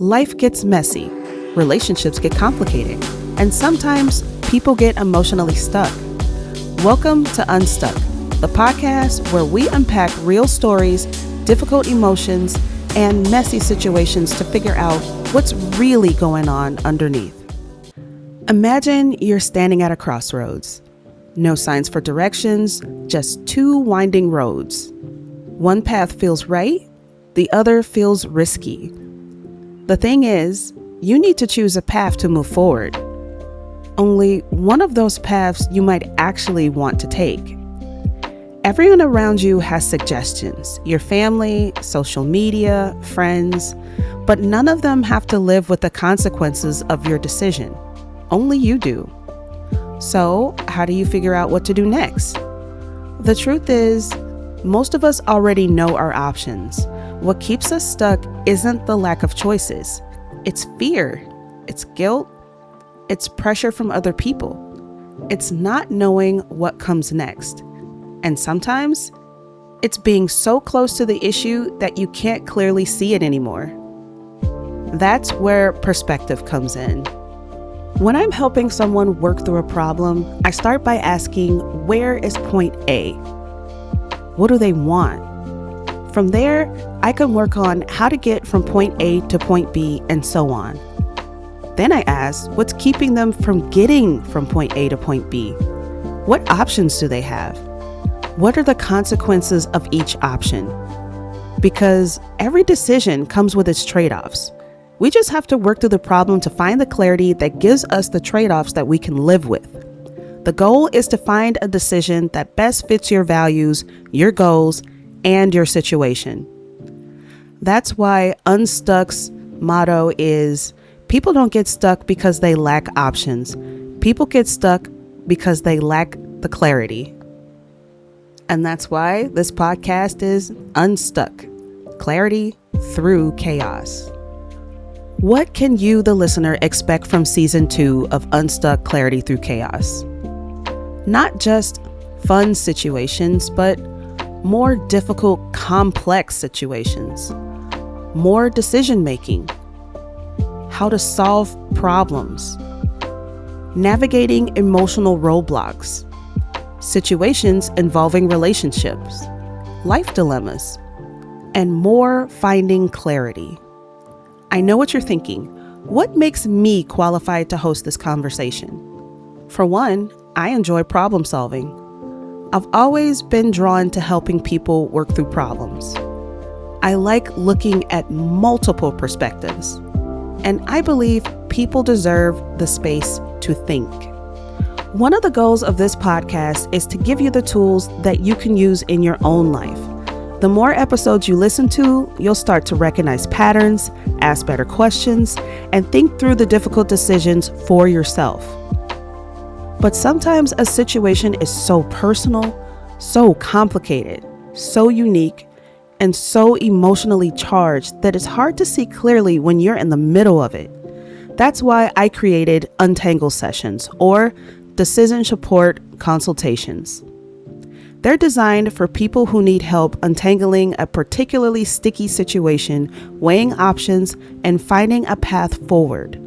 Life gets messy, relationships get complicated, and sometimes people get emotionally stuck. Welcome to Unstuck, the podcast where we unpack real stories, difficult emotions, and messy situations to figure out what's really going on underneath. Imagine you're standing at a crossroads. No signs for directions, just two winding roads. One path feels right, the other feels risky. The thing is, you need to choose a path to move forward. Only one of those paths you might actually want to take. Everyone around you has suggestions, your family, social media, friends, but none of them have to live with the consequences of your decision. Only you do. So, how do you figure out what to do next? The truth is, most of us already know our options. What keeps us stuck isn't the lack of choices. It's fear. It's guilt. It's pressure from other people. It's not knowing what comes next. And sometimes, it's being so close to the issue that you can't clearly see it anymore. That's where perspective comes in. When I'm helping someone work through a problem, I start by asking, where is point A? What do they want? From there, I can work on how to get from point A to point B and so on. Then I ask, what's keeping them from getting from point A to point B? What options do they have? What are the consequences of each option? Because every decision comes with its trade-offs. We just have to work through the problem to find the clarity that gives us the trade-offs that we can live with. The goal is to find a decision that best fits your values, your goals, and your situation. That's why Unstuck's motto is, people don't get stuck because they lack options. People get stuck because they lack the clarity. And that's why this podcast is Unstuck, clarity through chaos. What can you, the listener, expect from season 2 of Unstuck Clarity Through Chaos? Not just fun situations, but more difficult, complex situations. More decision making. How to solve problems. Navigating emotional roadblocks. Situations involving relationships. Life dilemmas. And more finding clarity. I know what you're thinking. What makes me qualified to host this conversation? For one, I enjoy problem solving. I've always been drawn to helping people work through problems. I like looking at multiple perspectives. And I believe people deserve the space to think. One of the goals of this podcast is to give you the tools that you can use in your own life. The more episodes you listen to, you'll start to recognize patterns, ask better questions, and think through the difficult decisions for yourself. But sometimes a situation is so personal, so complicated, so unique, and so emotionally charged that it's hard to see clearly when you're in the middle of it. That's why I created Untangle Sessions, or Decision Support Consultations. They're designed for people who need help untangling a particularly sticky situation, weighing options, and finding a path forward.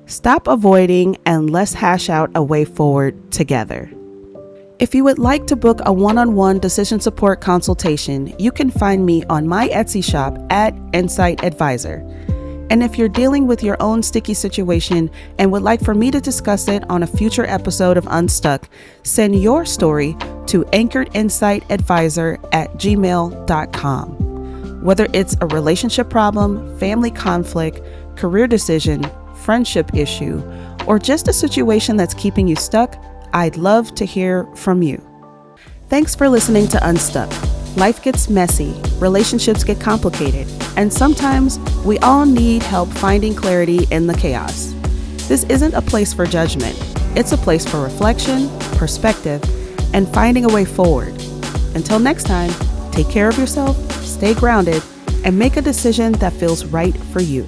Stop avoiding and let's hash out a way forward together. If you would like to book a one-on-one decision support consultation, you can find me on my Etsy shop at Insight Advisor. And if you're dealing with your own sticky situation and would like for me to discuss it on a future episode of Unstuck, send your story to anchoredinsightadvisor@gmail.com. Whether it's a relationship problem, family conflict, career decision, friendship issue, or just a situation that's keeping you stuck, I'd love to hear from you. Thanks for listening to Unstuck. Life gets messy, relationships get complicated, and sometimes we all need help finding clarity in the chaos. This isn't a place for judgment. It's a place for reflection, perspective, and finding a way forward. Until next time, take care of yourself, stay grounded, and make a decision that feels right for you.